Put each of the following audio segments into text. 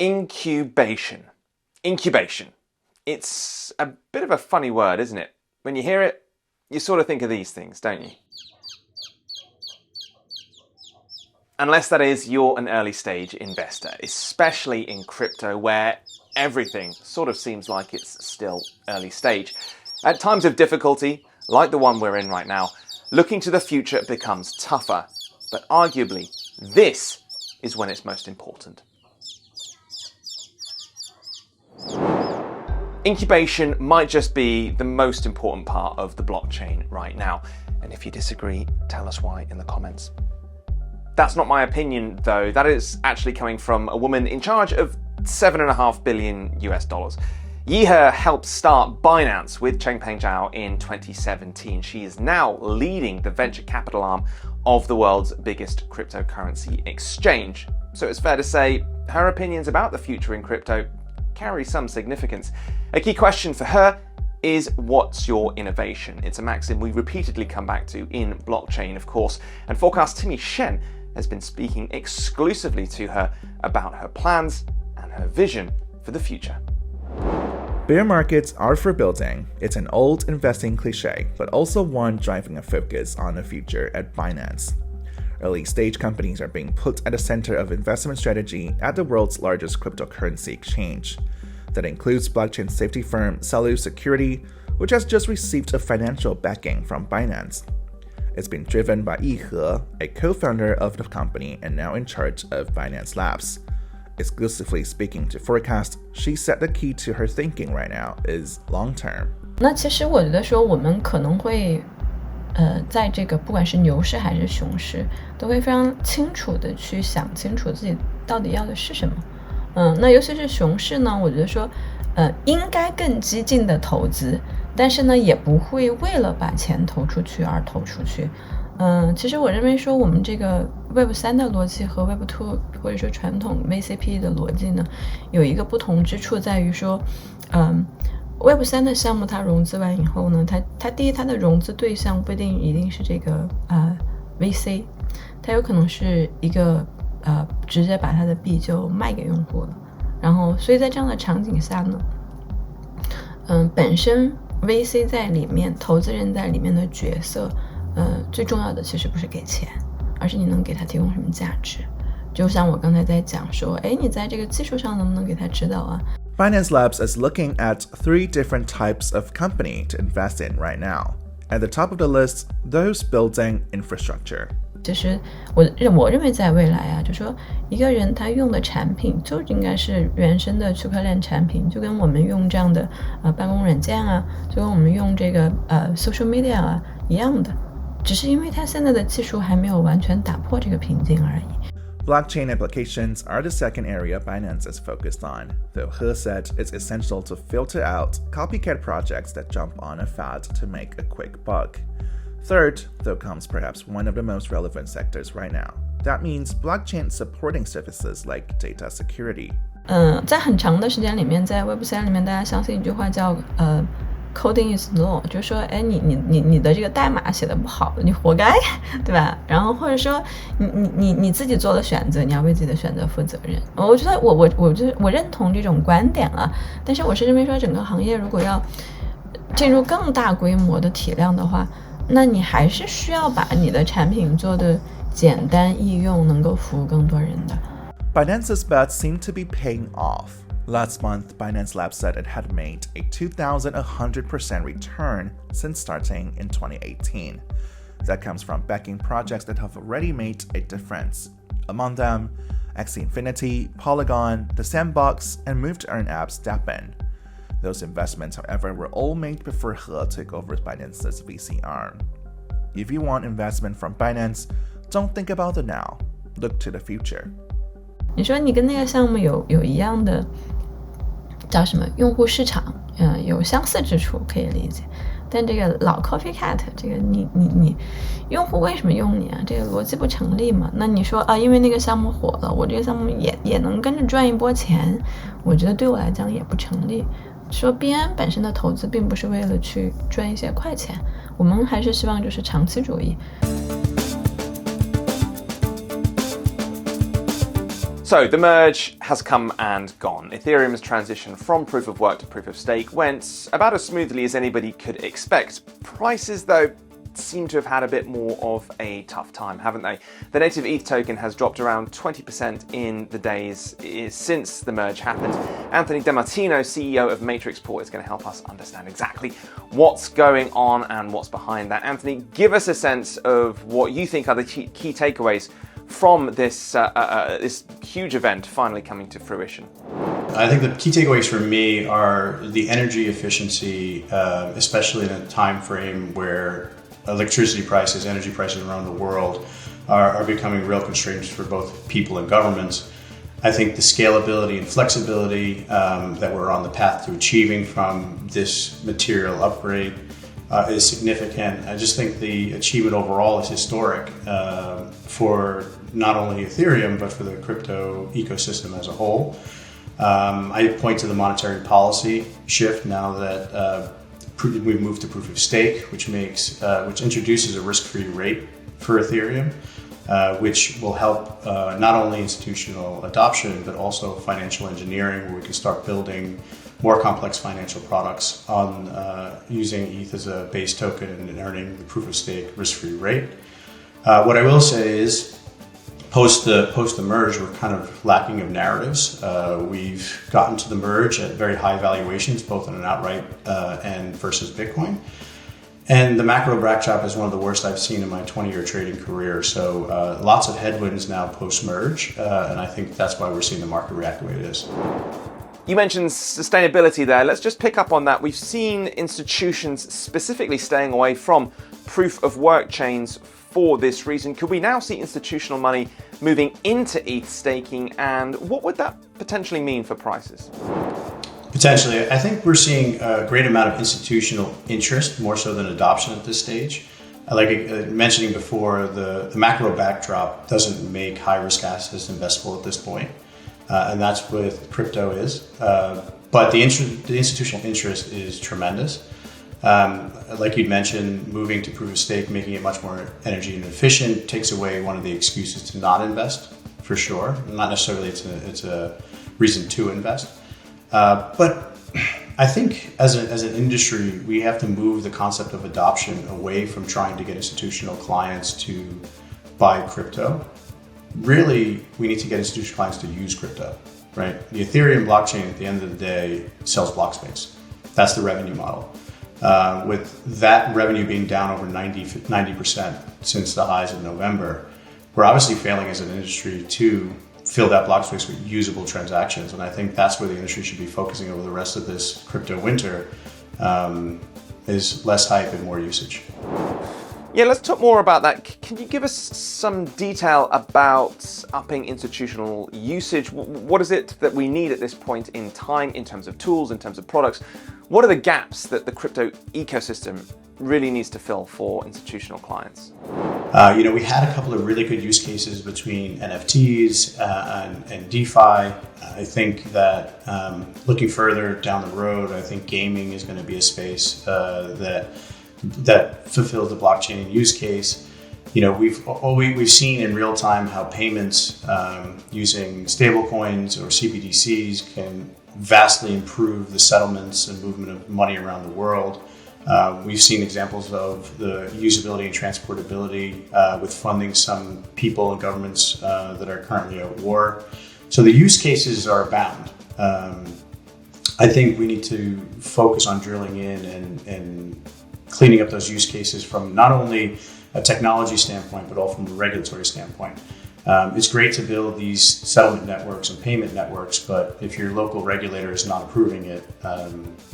Incubation. Incubation. It's a bit of a funny word, isn't it? When you hear it, you sort of think of these things, don't you? Unless that is you're an early stage investor, especially in crypto where everything sort of seems like it's still early stage. At times of difficulty, like the one we're in right now, looking to the future becomes tougher, but arguably this is when it's most important. Incubation might just be the most important part of the blockchain right now, and if you disagree, tell us why in the comments. That's not my opinion, though. That is actually coming from a woman in charge of $7.5 billion. Yi He helped start Binance with Changpeng Zhao in 2017. She is now leading the venture capital arm of the world's biggest cryptocurrency exchange. So it's fair to say her opinions about the future in crypto carry some significance. A key question for her is, what's your innovation? It's a maxim we repeatedly come back to in blockchain, of course, and Forkast Timmy Shen has been speaking exclusively to her about her plans and her vision for the future. Bear markets are for building. It's an old investing cliche, but also one driving a focus on the future at Binance. Early-stage companies are being put at the center of investment strategy at the world's largest cryptocurrency exchange. That includes blockchain safety firm Salu Security, which has just received a financial backing from Binance. It's been driven by Yi He, a co-founder of the company and now in charge of Binance Labs. Exclusively speaking to Forkast, she said the key to her thinking right now is long-term. 那其实我觉得说我们可能会在这个不管是牛市还是熊市，都会非常清楚的去想清楚自己到底要的是什么。那尤其是熊市呢，我觉得说应该更激进的投资，但是呢也不会为了把钱投出去而投出去。其实我认为说我们这个 Web3 的逻辑和 Web2 或者说传统 VCP 的逻辑呢，有一个不同之处在于说Web3 的项目它融资完以后呢，它第一它的融资对象不一定是这个VC， 它有可能是一个直接把它的币就卖给用户了。然后所以在这样的场景下呢，本身 VC 在里面，投资人在里面的角色最重要的其实不是给钱，而是你能给他提供什么价值。就像我刚才在讲说，你在这个技术上能不能给他指导啊？ Binance Labs is looking at 3 different types of company to invest in right now. At the top of the list, those building infrastructure. 其实我认为在未来啊，就说一个人他用的产品就应该是原生的区块链产品，就跟我们用这样的办公软件啊，就跟我们用这个social media 啊一样的，只是因为它现在的技术还没有完全打破这个瓶颈而已。Blockchain applications are the second area Binance is focused on, though He said it's essential to filter out copycat projects that jump on a fad to make a quick buck. Third, though, comes perhaps one of the most relevant sectors right now. That means blockchain supporting services like data security. 在很长的时间里面，在 Web3 里面，大家相信一句话叫coding is law， 就是说，你的这个代码写的不好，你活该，对吧？然后或者说，你自己做了选择，你要为自己的选择负责任。我觉得我认同这种观点啊，但是我是认为说，整个行业如果要进入更大规模的体量的话，那你还是需要把你的产品做的简单易用，能够服务更多人的。Binance's bets seem to be paying off. Last month, Binance Labs said it had made a 2,100% return since starting in 2018. That comes from backing projects that have already made a difference. Among them, Axie Infinity, Polygon, The Sandbox, and Move to Earn app Stepin. Those investments, however, were all made before He took over Binance's VC arm. If you want investment from Binance, don't think about it now. Look to the future. 你说你跟那个项目有一样的叫什么用户市场，有相似之处可以理解，但这个老 copycat 这个你用户为什么用你啊？这个逻辑不成立嘛？那你说啊，因为那个项目火了，我这个项目也能跟着赚一波钱，我觉得对我来讲也不成立。说币安本身的投资并不是为了去赚一些快钱，我们还是希望就是长期主义。So So the merge has come and gone. Ethereum's transition from proof of work to proof of stake went about as smoothly as anybody could expect. Prices, though, seem to have had a bit more of a tough time, haven't they? The native ETH token has dropped around 20% in the days since the merge happened. Anthony DeMartino, CEO of Matrixport, is going to help us understand exactly what's going on and what's behind that. Anthony, give us a sense of what you think are the key takeaways from this this huge event finally coming to fruition. I think the key takeaways for me are the energy efficiency, especially in a time frame where electricity prices, energy prices around the world are becoming real constraints for both people and governments. I think the scalability and flexibility that we're on the path to achieving from this material upgrade is significant. I just think the achievement overall is historic for not only Ethereum, but for the crypto ecosystem as a whole. I point to the monetary policy shift now that we've moved to proof of stake, which introduces a risk-free rate for Ethereum, which will help not only institutional adoption, but also financial engineering, where we can start building more complex financial products on using ETH as a base token and earning the proof of stake risk-free rate. What I will say is, post the merge, we're kind of lacking of narratives. We've gotten to the merge at very high valuations, both on an outright and versus Bitcoin. And the macro backdrop is one of the worst I've seen in my 20-year trading career. So lots of headwinds now post-merge, and I think that's why we're seeing the market react the way it is. You mentioned sustainability there. Let's just pick up on that. We've seen institutions specifically staying away from proof of work chains for this reason. Could we now see institutional money moving into ETH staking, and what would that potentially mean for prices? Potentially. I think we're seeing a great amount of institutional interest, more so than adoption at this stage. Like mentioning before, the macro backdrop doesn't make high-risk assets investable at this point. And that's what crypto is. But the institutional interest is tremendous. Like you'd mentioned, moving to proof of stake, making it much more energy efficient, takes away one of the excuses to not invest, for sure. Not necessarily it's a reason to invest. But I think as an industry, we have to move the concept of adoption away from trying to get institutional clients to buy crypto. Really, we need to get institutional clients to use crypto, right? The Ethereum blockchain at the end of the day sells block space. That's the revenue model. With that revenue being down over 90% since the highs of November, we're obviously failing as an industry to fill that block space with usable transactions. And I think that's where the industry should be focusing over the rest of this crypto winter, is less hype and more usage. Yeah, let's talk more about that. Can you give us some detail about upping institutional usage? What is it that we need at this point in time in terms of tools, in terms of products? What are the gaps that the crypto ecosystem really needs to fill for institutional clients? We had a couple of really good use cases between NFTs and DeFi. I think that looking further down the road, I think gaming is going to be a space that fulfills the blockchain use case. We've seen in real time how payments using stablecoins or CBDCs can vastly improve the settlements and movement of money around the world. We've seen examples of the usability and transportability with funding some people and governments that are currently at war. So the use cases are abound. I think we need to focus on drilling in and cleaning up those use cases from not only a technology standpoint, but also from a regulatory standpoint. It's great to build these settlement networks and payment networks, but if your local regulator is not approving it,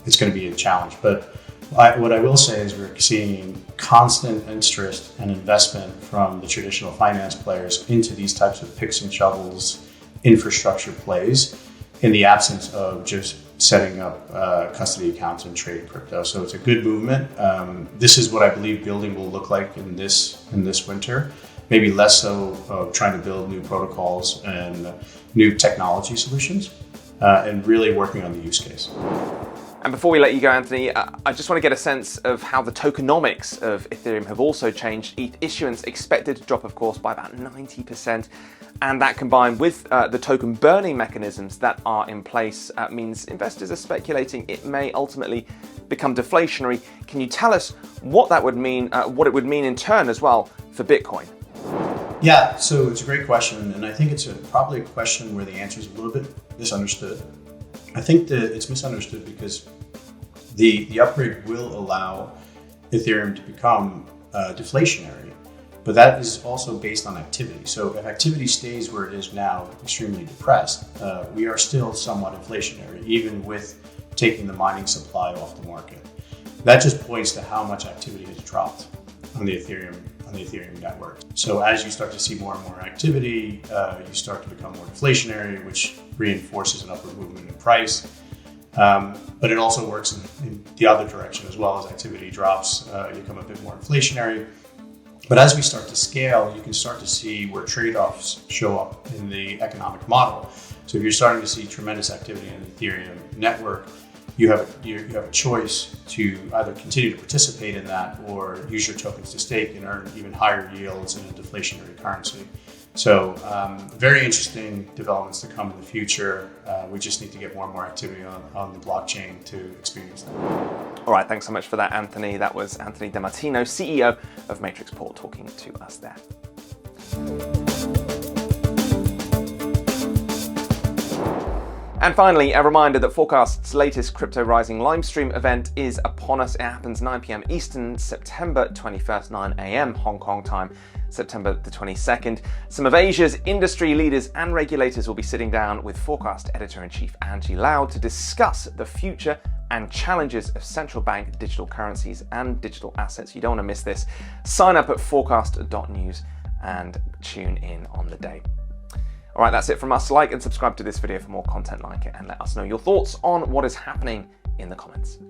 it's going to be a challenge. But what I will say is we're seeing constant interest and investment from the traditional finance players into these types of picks and shovels infrastructure plays in the absence of just setting up custody accounts and trading crypto. So it's a good movement. This is what I believe building will look like in this winter. Maybe less so of trying to build new protocols and new technology solutions, and really working on the use case. And before we let you go, Anthony, I just want to get a sense of how the tokenomics of Ethereum have also changed. ETH issuance expected to drop, of course, by about 90%. And that combined with the token burning mechanisms that are in place means investors are speculating it may ultimately become deflationary. Can you tell us what that would mean, what it would mean in turn as well for Bitcoin? Yeah, so it's a great question. And I think it's probably a question where the answer is a little bit misunderstood. I think that it's misunderstood because the upgrade will allow Ethereum to become deflationary, but that is also based on activity. So if activity stays where it is now, extremely depressed, we are still somewhat inflationary, even with taking the mining supply off the market. That just points to how much activity has dropped on the Ethereum network. So as you start to see more and more activity, you start to become more deflationary, which reinforces an upward movement in price. But it also works in the other direction as well. As activity drops, you become a bit more inflationary. But as we start to scale, you can start to see where trade-offs show up in the economic model. So if you're starting to see tremendous activity in the Ethereum network, you have a choice to either continue to participate in that or use your tokens to stake and earn even higher yields in a deflationary currency. So very interesting developments to come in the future. We just need to get more and more activity on the blockchain to experience that. All right, thanks so much for that, Anthony. That was Anthony DiMartino, CEO of Matrixport, talking to us there. And finally, a reminder that Forkast's latest Crypto Rising livestream event is upon us. It happens 9 p.m. Eastern, September 21st, 9 a.m. Hong Kong time, September the 22nd. Some of Asia's industry leaders and regulators will be sitting down with Forkast Editor-in-Chief Angie Lau to discuss the future and challenges of central bank digital currencies and digital assets. You don't want to miss this. Sign up at Forkast.News and tune in on the day. All right, that's it from us. Like and subscribe to this video for more content like it, and let us know your thoughts on what is happening in the comments.